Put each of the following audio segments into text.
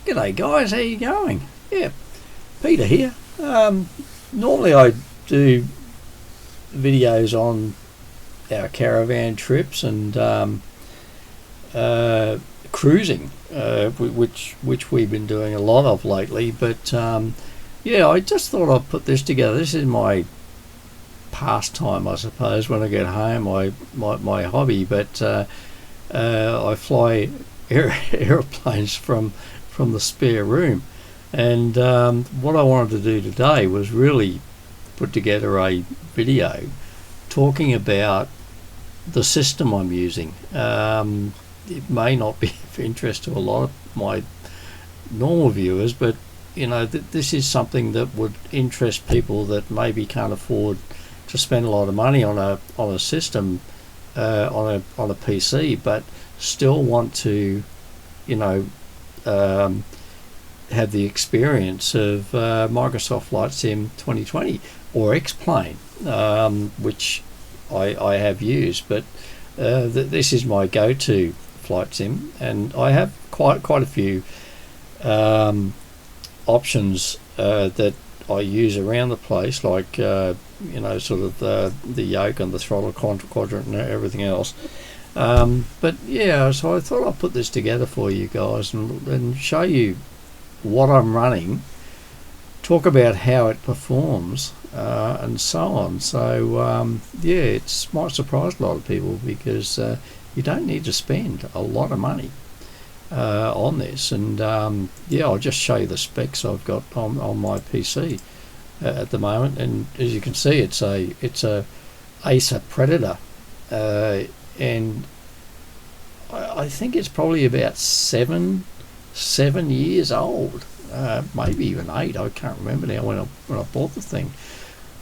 G'day guys, how you going? Yeah, Peter here. Normally I do videos on our caravan trips and cruising, which we've been doing a lot of lately. But yeah, I just thought I'd put this together. This is my pastime, I suppose, when I get home. My hobby, but I fly aeroplanes from the spare room, and what I wanted to do today was really put together a video talking about the system I'm using. It may not be of interest to a lot of my normal viewers, but you know, this is something that would interest people that maybe can't afford to spend a lot of money on a system, on a PC, but still want to, you know, have the experience of Microsoft Flight Sim 2020 or X-Plane, which I have used, but this is my go-to flight sim, and I have quite a few options that I use around the place, like you know, sort of the yoke and the throttle quadrant and everything else. But yeah, so I thought I'd put this together for you guys and show you what I'm running, talk about how it performs, and so on. So yeah, it might surprise a lot of people because you don't need to spend a lot of money on this. And yeah, I'll just show you the specs I've got on my PC at the moment. And as you can see, it's a Acer Predator. And I think it's probably about seven years old, maybe even 8. I can't remember now when I bought the thing.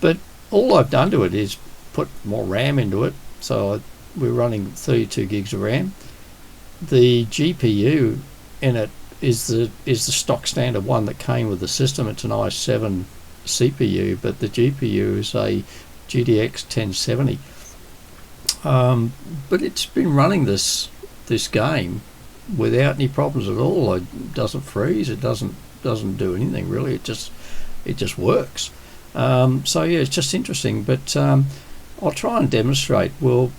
But all I've done to it is put more RAM into it. So we're running 32 gigs of RAM. The GPU in it is the stock standard one that came with the system. It's an i7 CPU, but the GPU is a GTX 1070. But it's been running this game without any problems at all. It doesn't freeze. It doesn't do anything really. It just works. So yeah, it's just interesting. But I'll try and demonstrate. We'll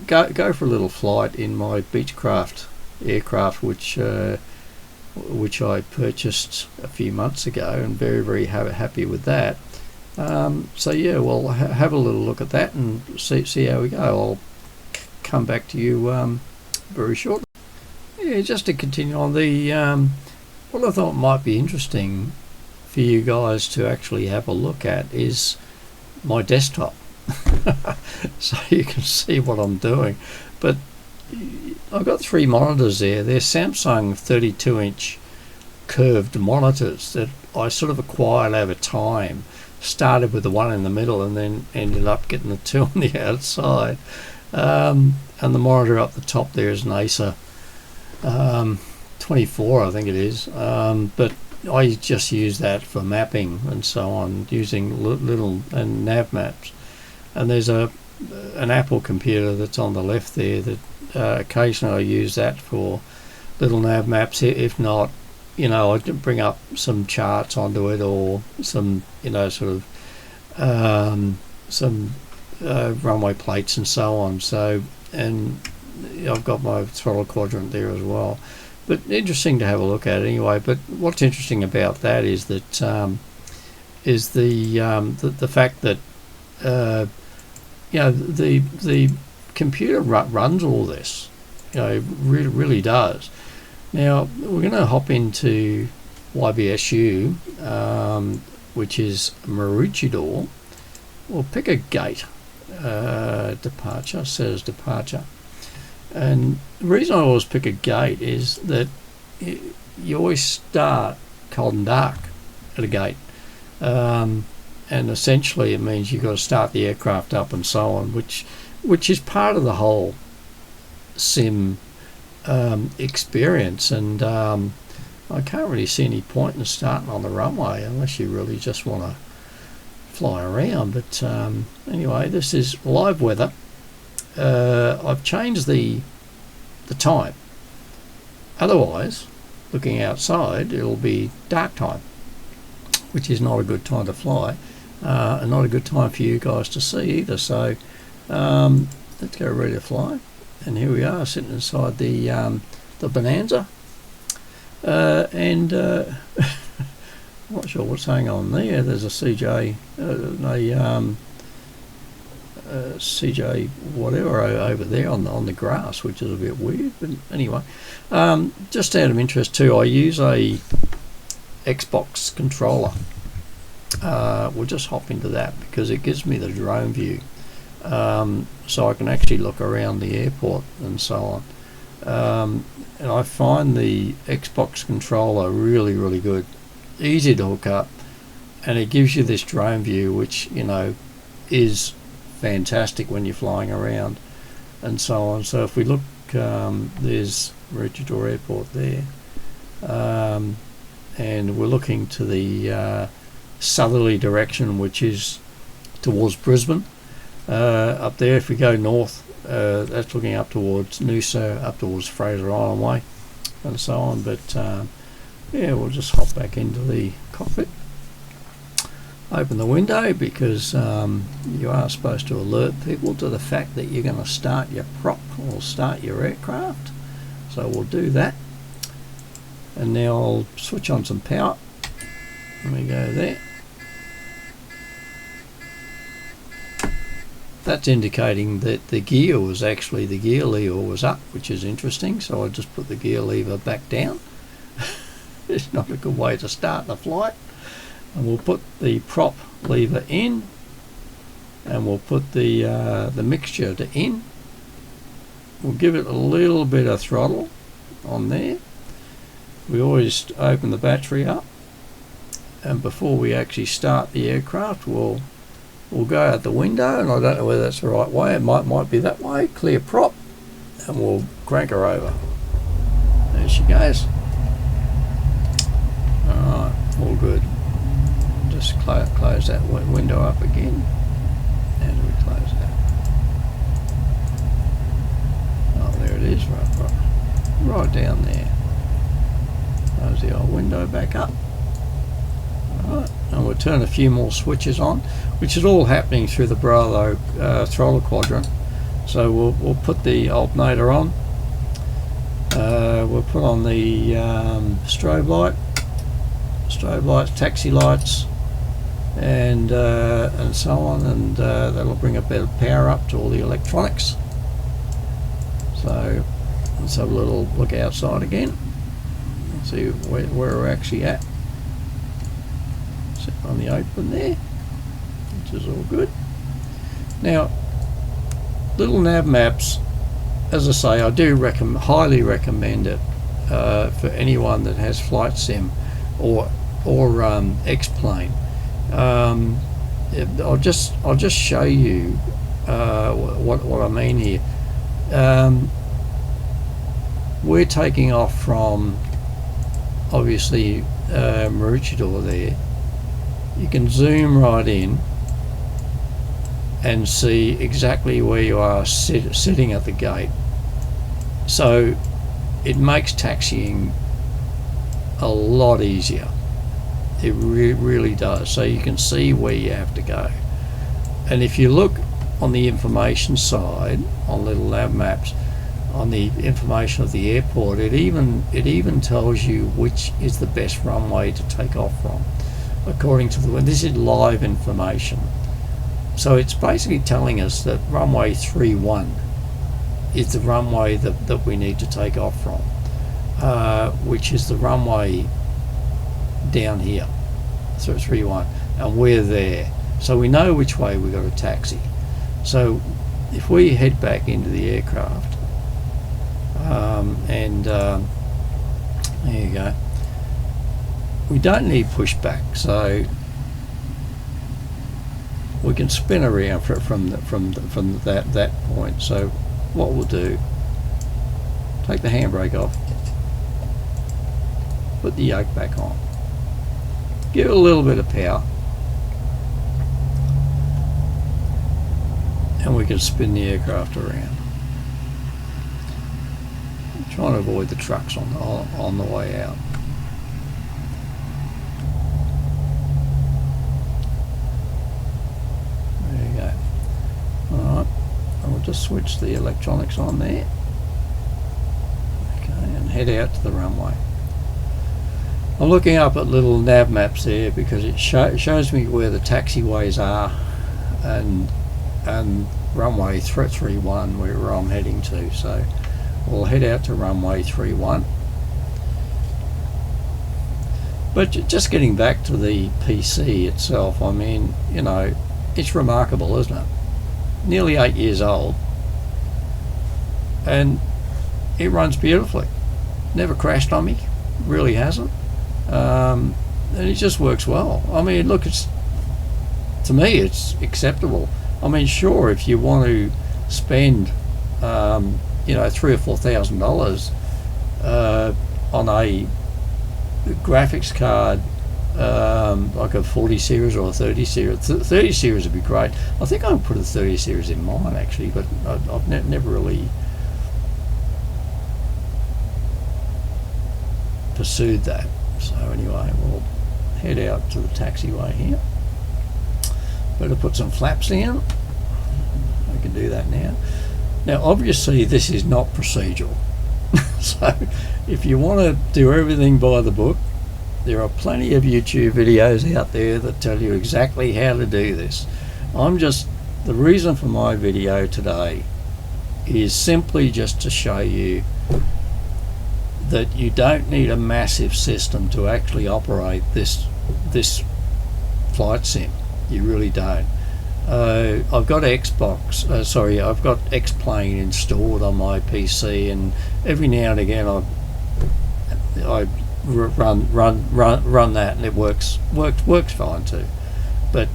go for a little flight in my Beechcraft aircraft, which I purchased a few months ago, and very happy with that. So yeah, we'll have a little look at that and see how we go. I'll come back to you very shortly. Yeah, just to continue on, the what I thought might be interesting for you guys to actually have a look at is my desktop, so you can see what I'm doing. But I've got 3 monitors there. They're Samsung 32-inch curved monitors that I sort of acquired over time. Started with the one in the middle and then ended up getting the 2 on the outside. And the monitor up the top there is an Acer 24, I think it is. But I just use that for mapping and so on, using little and nav maps. And there's an Apple computer that's on the left there that occasionally I use that for little nav maps. If not, you know, I can bring up some charts onto it, or some, you know, sort of some runway plates and so on. So, and I've got my throttle quadrant there as well. But interesting to have a look at anyway. But what's interesting about that is that is the fact that you know, the computer runs all this. You know, it really does. Now we're going to hop into YBSU, which is Maroochydore. We'll pick a gate, departure, says departure. And the reason I always pick a gate is that you always start cold and dark at a gate. And essentially it means you've got to start the aircraft up and so on, which is part of the whole sim experience. And I can't really see any point in starting on the runway unless you really just want to fly around. But anyway, this is live weather. I've changed the time. Otherwise, looking outside, it'll be dark time, which is not a good time to fly, and not a good time for you guys to see either. So let's go ready to fly. And here we are sitting inside the Bonanza, and I'm not sure what's going on there. There's a CJ, CJ whatever over there on the grass, which is a bit weird. But anyway, just out of interest too, I use a Xbox controller. We'll just hop into that because it gives me the drone view, so I can actually look around the airport and so on. And I find the Xbox controller really good, easy to hook up, and it gives you this drone view, which is fantastic when you're flying around and so on. So if we look, there's Maroochydore Airport there, and we're looking to the southerly direction, which is towards Brisbane. Up there, if we go north, that's looking up towards Noosa, up towards Fraser Island way and so on. But yeah, we'll just hop back into the cockpit, open the window, because you are supposed to alert people to the fact that you're going to start your prop or start your aircraft. So we'll do that, and now I'll switch on some power. Let me go there. That's indicating that the gear lever was up, which is interesting. So I just put the gear lever back down. It's not a good way to start the flight. And we'll put the prop lever in, and we'll put the mixture to in. We'll give it a little bit of throttle on there. We always open the battery up, and before we actually start the aircraft, we'll go out the window, and I don't know whether that's the right way. It might be that way. Clear prop, and we'll crank her over. There she goes. Alright, all good. Just close that window up again. How do we close that? Oh, there it is, right down there. Close the old window back up. Alright, and we'll turn a few more switches on, which is all happening through the Bravo throttle quadrant. So we'll put the alternator on. We'll put on the strobe lights, taxi lights, and so on, and that'll bring a bit of power up to all the electronics. So let's have a little look outside again. Let's see where we're actually at. Sit on the open there, which is all good. Now, little nav maps, as I say, I do highly recommend it for anyone that has flight sim or X-plane. I'll just show you what I mean here. We're taking off from obviously Maroochydore there. You can zoom right in and see exactly where you are sitting at the gate. So it makes taxiing a lot easier. It really does. So you can see where you have to go. And if you look on the information side, on little nav maps, on the information of the airport, it even tells you which is the best runway to take off from, according to this is live information. So it's basically telling us that runway 31 is the runway that we need to take off from, which is the runway down here. So it's 31, and we're there. So we know which way we've got to taxi. So if we head back into the aircraft, there you go. We don't need pushback, so we can spin around from that point. So what we'll do, take the handbrake off, put the yoke back on, give it a little bit of power, and we can spin the aircraft around. Trying to avoid the trucks on the way out. we'll just switch the electronics on there. Okay, and head out to the runway. I'm looking up at little nav maps there because it shows me where the taxiways are and runway 31 where I'm heading to. So we'll head out to runway 31. But just getting back to the PC itself, I mean, you know, it's remarkable, isn't it? Nearly 8 years old, and it runs beautifully. Never crashed on me, really hasn't. And it just works well. I mean, look, to me it's acceptable. I mean, sure, if you want to spend you know, $3,000 or $4,000 on a graphics card, like a 40 series or a 30 series. 30 series would be great. I think I'll put a 30 series in mine actually, but I've never really pursued that. So anyway, we'll head out to the taxiway here. Better put some flaps in. I can do that now. Now obviously this is not procedural. So if you want to do everything by the book, there are plenty of YouTube videos out there that tell you exactly how to do this. The reason for my video today is simply just to show you that you don't need a massive system to actually operate this flight sim. You really don't. I've got I've got X-Plane installed on my PC, and every now and again I run that, and it works fine too. But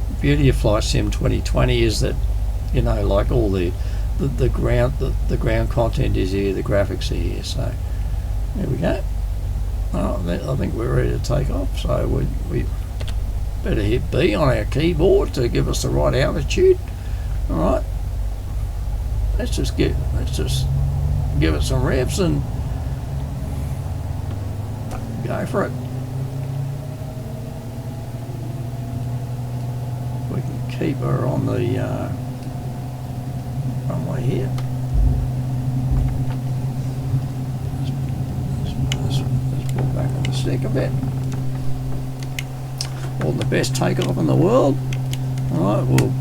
the beauty of Flight Sim 2020 is that, you know, like all the ground content is here, the graphics are here. So there we go. I think we're ready to take off. So we better hit B on our keyboard to give us the right altitude. All right. Let's just give it some revs and go for it. We can keep her on the runway here. Let's pull back on the stick a bit. All the best takeoff in the world. Alright, we'll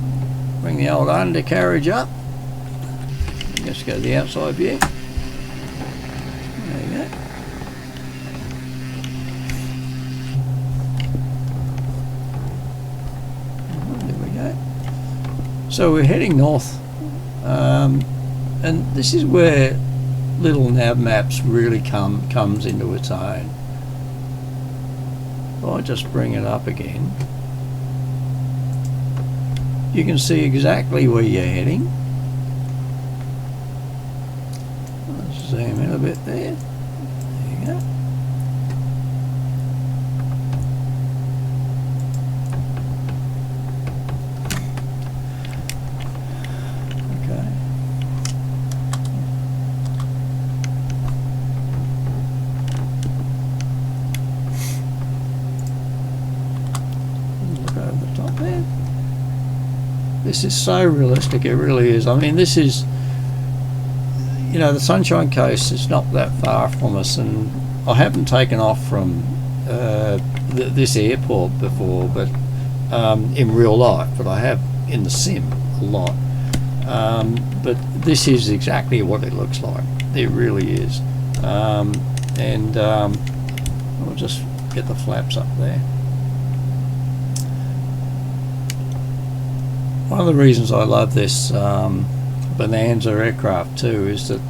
bring the old undercarriage up. Let's go to the outside view. There you go. There we go. So we're heading north, and this is where little nav maps really comes into its own. If I just bring it up again, you can see exactly where you're heading. Let's zoom in a bit there. There you go. Okay. Look over the top there. This is so realistic, it really is. I mean, this is, you know, the Sunshine Coast is not that far from us, and I haven't taken off from this airport before, but in real life, but I have in the sim a lot. But this is exactly what it looks like. It really is. And we'll just get the flaps up there. One of the reasons I love this Bonanza aircraft too is that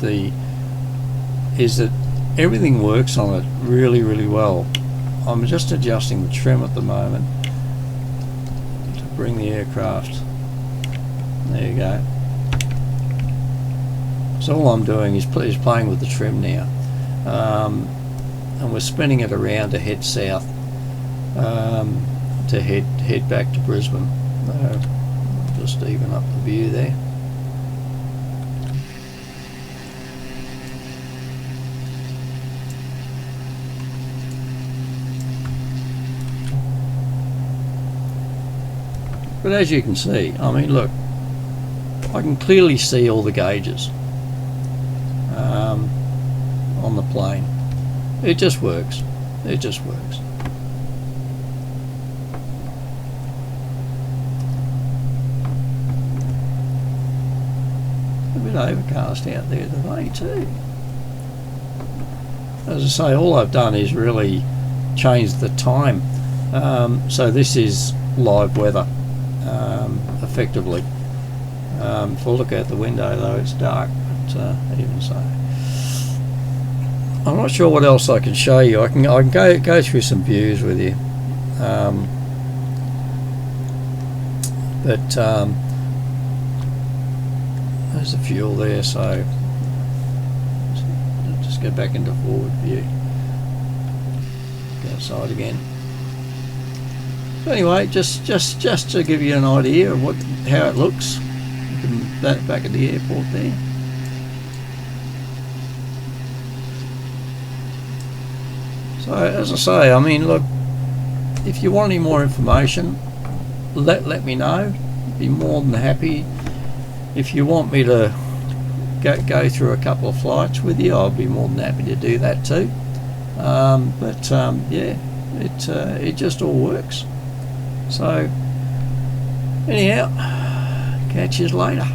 everything works on it really, really well. I'm just adjusting the trim at the moment to bring the aircraft. There you go. So all I'm doing is playing with the trim now, and we're spinning it around to head south, to head back to Brisbane. Just even up the view there. But as you can see, I mean, look, I can clearly see all the gauges on the plane. It just works. It just works. A bit overcast out there today too. As I say, all I've done is really change the time. So this is live weather, effectively. If I look out the window though, it's dark, but even so. I'm not sure what else I can show you. I can go through some views with you. There's the fuel there, so just go back into forward view. Go outside again. So anyway, just to give you an idea of how it looks. Back at the airport there. So as I say, I mean, look, if you want any more information, let me know. Be more than happy. If you want me to go through a couple of flights with you, I'll be more than happy to do that too. Yeah, it just all works. So anyhow, catch you later.